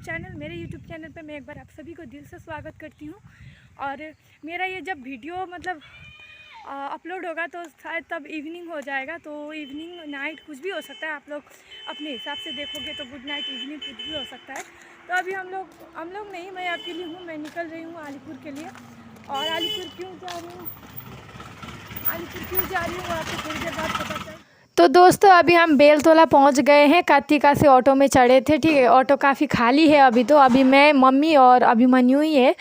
मेरे YouTube channel पे मैं एक बार आप सभी को दिल से स्वागत करती हूँ। और मेरा ये जब वीडियो मतलब अपलोड होगा तो शायद तब इवनिंग हो जाएगा, तो इवनिंग नाइट कुछ भी हो सकता है। आप लोग अपने हिसाब से देखोगे तो गुड नाइट इवनिंग कुछ भी हो सकता है। तो अभी हम लोग नहीं, मैं अकेली हूँ, मैं निकल रही हूँ अलीपुर के लिए। और अलीपुर क्यों जा रही हूँ वो आपको थोड़ी देर बाद पता चल। तो दोस्तों अभी हम बेलतोला पहुंच गए हैं। कार्तिका से ऑटो में चढ़े थे, ठीक है। ऑटो काफ़ी खाली है अभी, तो अभी मैं, मम्मी और अभिमन्यु ही है।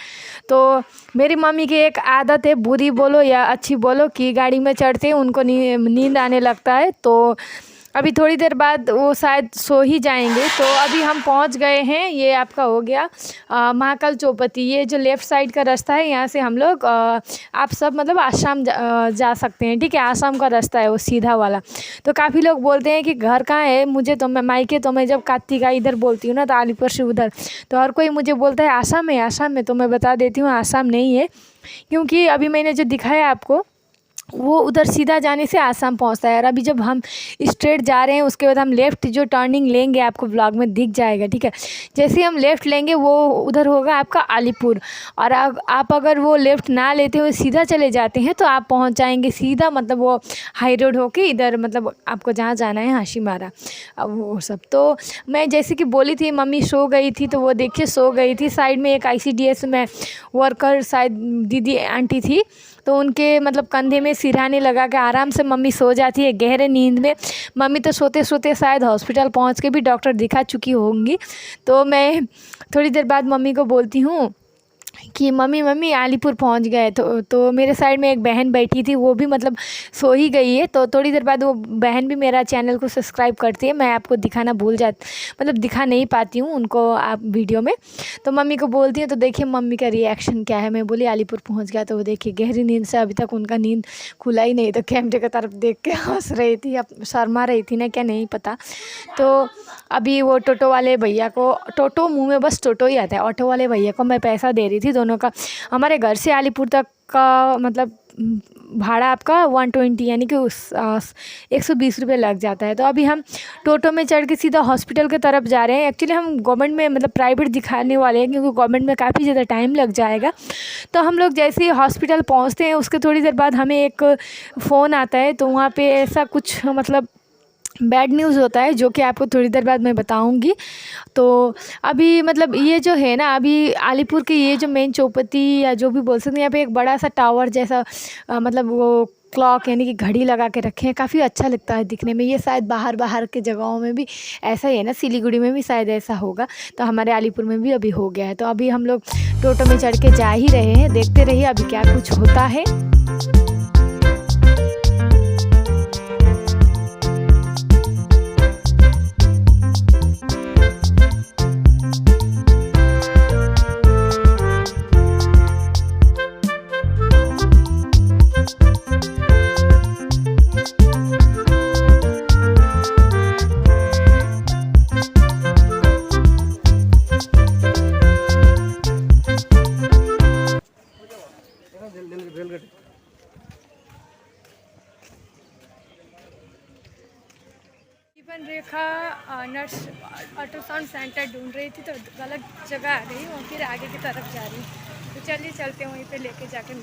तो मेरी मम्मी की एक आदत है, बुरी बोलो या अच्छी बोलो, कि गाड़ी में चढ़ते ही उनको नींद आने लगता है। तो अभी थोड़ी देर बाद वो शायद सो ही जाएंगे। तो अभी हम पहुंच गए हैं। ये आपका हो गया महाकाल चौपती। ये जो लेफ़्ट साइड का रास्ता है, यहाँ से हम लोग आप सब मतलब आसाम जा सकते हैं, ठीक है। आसाम का रास्ता है वो सीधा वाला। तो काफ़ी लोग बोलते हैं कि घर कहाँ है, मुझे तो मैं मायके, तो मैं जब कार्तिका इधर बोलती हूँ ना तो अलीपुर से उधर, तो हर कोई मुझे बोलता है आसाम है, आसाम में। तो मैं बता देती हूँ आसाम नहीं है, क्योंकि अभी मैंने जो दिखाया आपको वो उधर सीधा जाने से आसाम पहुंचता है। और अभी जब हम स्ट्रेट जा रहे हैं उसके बाद हम लेफ़्ट जो टर्निंग लेंगे आपको ब्लॉग में दिख जाएगा, ठीक है। जैसे ही हम लेफ़्ट लेंगे वो उधर होगा आपका अलीपुर। और आप अगर वो लेफ़्ट ना लेते हुए सीधा चले जाते हैं तो आप पहुंच जाएंगे सीधा, मतलब वो हाई रोड होके इधर, मतलब आपको जहाँ जाना है हाशीमारा, अब वो सब। तो मैं जैसे कि बोली थी, मम्मी सो गई थी, तो वो देखिए सो गई थी। साइड में एक ICDS में वर्कर शायद दीदी आंटी थी, तो उनके मतलब कंधे में सिरहाने लगा के आराम से मम्मी सो जाती है गहरे नींद में। मम्मी तो सोते सोते शायद हॉस्पिटल पहुंच के भी डॉक्टर दिखा चुकी होंगी। तो मैं थोड़ी देर बाद मम्मी को बोलती हूँ कि मम्मी अलीपुर पहुंच गए। तो मेरे साइड में एक बहन बैठी थी, वो भी मतलब सो ही गई है। तो थोड़ी देर बाद वो बहन भी मेरा चैनल को सब्सक्राइब करती है। मैं आपको दिखाना मतलब दिखा नहीं पाती हूँ उनको आप वीडियो में। तो मम्मी को बोलती हूँ, तो देखिए मम्मी का रिएक्शन क्या है। मैं बोली अलीपुर पहुँच गया, तो वो देखिए गहरी नींद से अभी तक उनका नींद खुला ही नहीं। तो कैमरे की तरफ देख के हंस रही थी, अब शर्मा रही थी ना क्या नहीं पता। तो अभी वो टोटो वाले भैया को, टोटो मुंह में बस टोटो ही आता है, ऑटो वाले भैया को मैं पैसा दे रही थी दोनों का। हमारे घर से अलीपुर तक का मतलब भाड़ा आपका 120 यानी कि 120 रुपये लग जाता है। तो अभी हम टोटो में चढ़ के सीधा हॉस्पिटल की तरफ जा रहे हैं। एक्चुअली हम गवर्नमेंट में मतलब प्राइवेट दिखाने वाले हैं, क्योंकि गवर्नमेंट में काफ़ी ज़्यादा टाइम लग जाएगा। तो हम लोग जैसे ही हॉस्पिटल पहुंचते हैं उसके थोड़ी देर बाद हमें एक फ़ोन आता है। तो वहाँ पे ऐसा कुछ मतलब बैड न्यूज़ होता है, जो कि आपको थोड़ी देर बाद मैं बताऊंगी। तो अभी मतलब ये जो है ना, अभी अलीपुर की ये जो मेन चौपती या जो भी बोल सकते हैं, यहाँ पे एक बड़ा सा टावर जैसा मतलब वो क्लॉक यानी कि घड़ी लगा के रखे हैं। काफ़ी अच्छा लगता है दिखने में। ये शायद बाहर के जगहों में भी ऐसा ही है ना, सिलीगुड़ी में भी शायद ऐसा होगा। तो हमारे अलीपुर में भी अभी हो गया है। तो अभी हम लोग टोटो में चढ़ के जा ही रहे हैं, देखते रहिए अभी क्या कुछ होता है। जीवन रेखा नर्स अल्ट्रासाउंड सेंटर ढूंढ रही थी, तो गलत जगह आ गई और फिर आगे की तरफ जा रही। तो चलिए चलते हैं, वहीं पे लेके जाके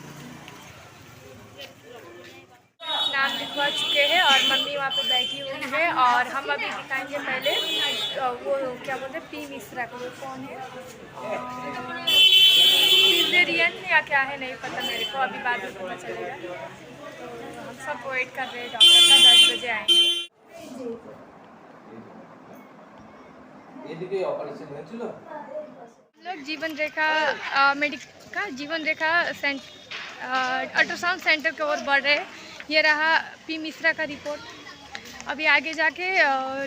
नाम लिखवा चुके हैं और मम्मी वहाँ पे बैठी हुई है। और हम अभी दिखाएंगे पहले वो क्या बोलते हैं, पी मिश्रा को। वो कौन है, सिजेरियन या क्या है नहीं पता मेरे को, अभी बाद में पता चलेगा। तो हम सब वेट कर रहे हैं डॉक्टर का, 10 बजे आएंगे। लोग जीवन रेखा अल्ट्रासाउंड सेंटर की ओर बढ़ रहे हैं। ये रहा पी मिश्रा का रिपोर्ट। अभी आगे जाके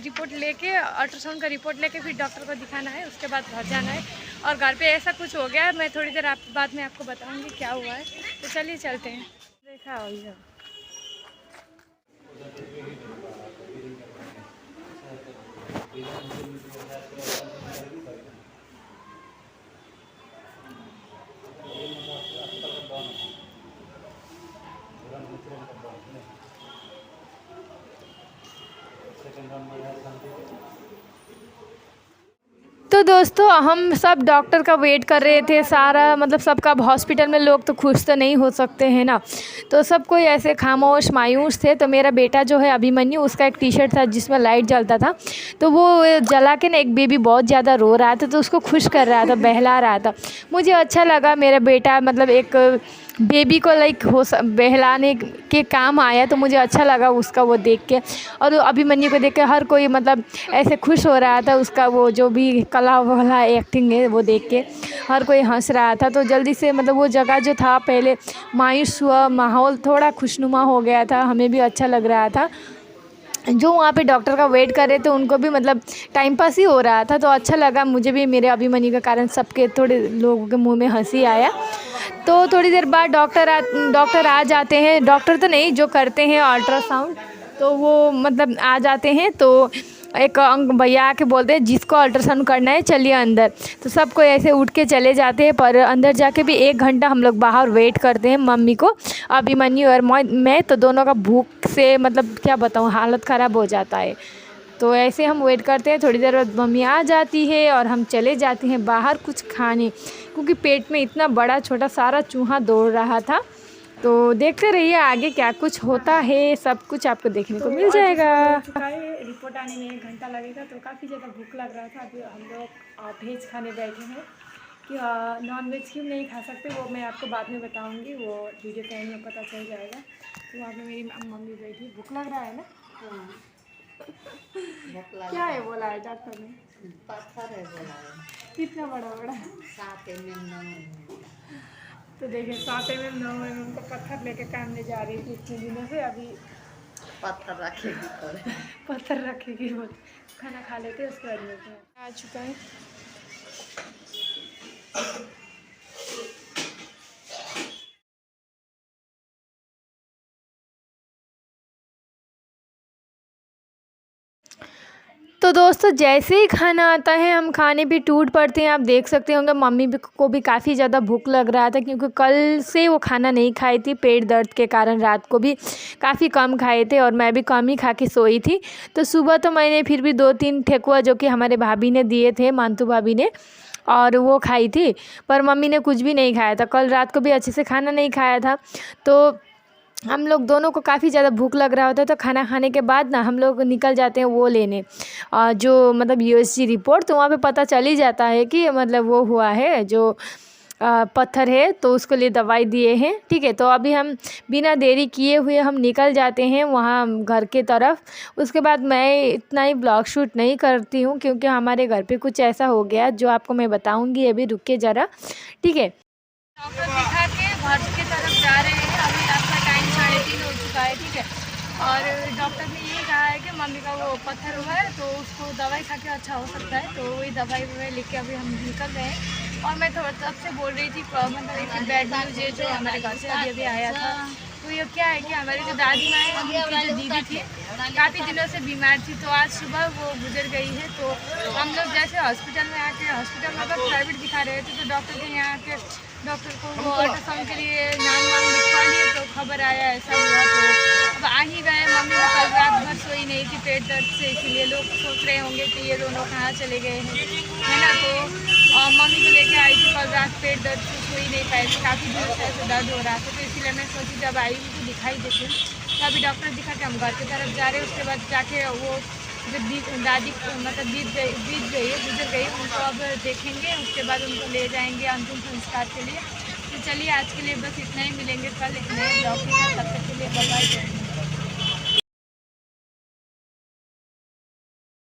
रिपोर्ट लेके, अल्ट्रासाउंड का रिपोर्ट लेके फिर डॉक्टर को दिखाना है, उसके बाद घर जाना है। और घर पे ऐसा कुछ हो गया है, मैं थोड़ी देर बाद में आपको बताऊंगी क्या हुआ है। तो चलिए चलते हैं। देखा हो ये तो दोस्तों हम सब डॉक्टर का वेट कर रहे थे, सारा मतलब सबका हॉस्पिटल में लोग तो खुश तो नहीं हो सकते हैं ना, तो सब कोई ऐसे खामोश मायूस थे। तो मेरा बेटा जो है अभिमन्यु, उसका एक टी शर्ट था जिसमें लाइट जलता था, तो वो जला के ना एक बेबी बहुत ज़्यादा रो रहा था, तो उसको खुश कर रहा था, बहला रहा था। मुझे अच्छा लगा मेरा बेटा मतलब एक बेबी को लाइक बहलाने के काम आया, तो मुझे अच्छा लगा उसका वो देख के। और अभिमन्यु को देख के हर कोई मतलब ऐसे खुश हो रहा था, उसका वो जो भी कला वाला एक्टिंग है वो देख के हर कोई हंस रहा था। तो जल्दी से मतलब वो जगह जो था पहले मायूस हुआ, माहौल थोड़ा खुशनुमा हो गया था, हमें भी अच्छा लग रहा था। जो वहाँ पे डॉक्टर का वेट कर रहे थे उनको भी मतलब टाइम पास ही हो रहा था, तो अच्छा लगा मुझे भी, मेरे अभिमन्यु के कारण सबके थोड़े लोगों के मुंह में हंसी आया। तो थोड़ी देर बाद डॉक्टर आ जाते हैं, डॉक्टर तो नहीं जो करते हैं अल्ट्रासाउंड, तो वो मतलब आ जाते हैं। तो एक भैया आके बोलते हैं जिसको अल्ट्रासाउंड करना है चलिए अंदर। तो सब कोई ऐसे उठ के चले जाते हैं, पर अंदर जाके भी 1 घंटा हम लोग बाहर वेट करते हैं। मम्मी को, अभिमन्यु और मैं तो दोनों का भूख से मतलब क्या बताऊँ, हालत ख़राब हो जाता है। तो ऐसे हम वेट करते हैं, थोड़ी देर बाद मम्मी आ जाती है और हम चले जाते हैं बाहर कुछ खाने, क्योंकि पेट में इतना बड़ा छोटा सारा चूहा दौड़ रहा था। तो देखते रहिए आगे क्या कुछ होता है, सब कुछ आपको देखने को मिल जाएगा। रिपोर्ट आने में 1 घंटा लगेगा, तो काफ़ी ज़्यादा भूख लग रहा था। अभी हम लोग वेज खाने बैठे हैं कि नॉन वेज क्यों नहीं खा सकते, वो मैं आपको बाद में बताऊंगी, वो वीडियो के एंड में पता चल जाएगा। तो वहाँ पे मेरी मम्मी बैठी, भूख लग रहा है ना? क्या है बोला है डॉक्टर ने? पत्थर है बोला है। कितना बड़ा बड़ा? 7 mm। तो देखिए 7 mm 9 mm का पत्थर लेके काम ले जा रही थी इतने दिनों से, अभी पत्थर रखेगी पत्थर रखेगी। वो खाना खा लेते उसके बाद में आ चुका है। तो दोस्तों जैसे ही खाना आता है हम खाने पे टूट पड़ते हैं। आप देख सकते होंगे मम्मी को भी काफ़ी ज़्यादा भूख लग रहा था, क्योंकि कल से वो खाना नहीं खाई थी, पेट दर्द के कारण रात को भी काफ़ी कम खाए थे और मैं भी कम ही खा के सोई थी। तो सुबह तो मैंने फिर भी 2-3 ठेकुआ जो कि हमारे भाभी ने दिए थे, मानतू भाभी ने, और वो खाई थी। पर मम्मी ने कुछ भी नहीं खाया था, कल रात को भी अच्छे से खाना नहीं खाया था। तो हम लोग दोनों को काफ़ी ज़्यादा भूख लग रहा होता है, तो खाना खाने के बाद ना हम लोग निकल जाते हैं वो लेने जो मतलब यूएसजी रिपोर्ट। तो वहाँ पे पता चल ही जाता है कि मतलब वो हुआ है जो पत्थर है, तो उसके लिए दवाई दिए हैं। ठीक है, तो अभी हम बिना देरी किए हुए हम निकल जाते हैं वहाँ घर के तरफ। उसके बाद मैं इतना ही ब्लॉग शूट नहीं करती हूँ, क्योंकि हमारे घर पे कुछ ऐसा हो गया जो आपको मैं बताऊँगी, अभी रुकिए ज़रा। ठीक है, डॉक्टर दिखा के घर की तरफ जा रहे हैं। अभी आपका टाइम 3:30 हो चुका है। ठीक है, और डॉक्टर ने ये कहा है कि मम्मी का वो पत्थर हुआ है, तो उसको दवाई खा के अच्छा हो सकता है। तो वही दवाई लेके अभी हम निकल गए हैं। और मैं थोड़ा तब से बोल रही थी मतलब एक बैड न्यूज़ है जो हमारे घर से अभी आया था। तो ये क्या है कि हमारी जो दादी माँ है, उनकी जो दीदी थी काफ़ी दिनों से बीमार थी, तो आज सुबह वो गुजर गई है। तो हम लोग जैसे हॉस्पिटल में मतलब प्राइवेट दिखा रहे थे, तो डॉक्टर के यहाँ के डॉक्टर को वो अल्ट्रासाउंड के लिए नाम लिखवा लिए, तो खबर आया ऐसा हुआ। तो अब आ ही गए। मम्मी को कल रात भर सोई नहीं थी पेट दर्द से, इसीलिए लोग सोच रहे होंगे कि ये दोनों कहाँ चले गए हैं, है ना। तो मम्मी को लेके आई थी, कल रात पेट दर्द से सोई नहीं पाई थी, काफ़ी दिनों से ऐसे दर्द हो रहा था। तो इसीलिए मैं सोची जब आई तो दिखाई देते। तो अभी डॉक्टर दिखा के हम घर की तरफ जा रहे हैं। उसके बाद जाके वो जो दादी मतलब बीत गई है, गुजर गई, उनको अब देखेंगे। उसके बाद उनको ले जाएंगे अंतिम संस्कार के लिए। तो चलिए आज के लिए बस इतना ही, मिलेंगे कल एक नए ब्लॉग के साथ, तब तक के लिए बाय बाय।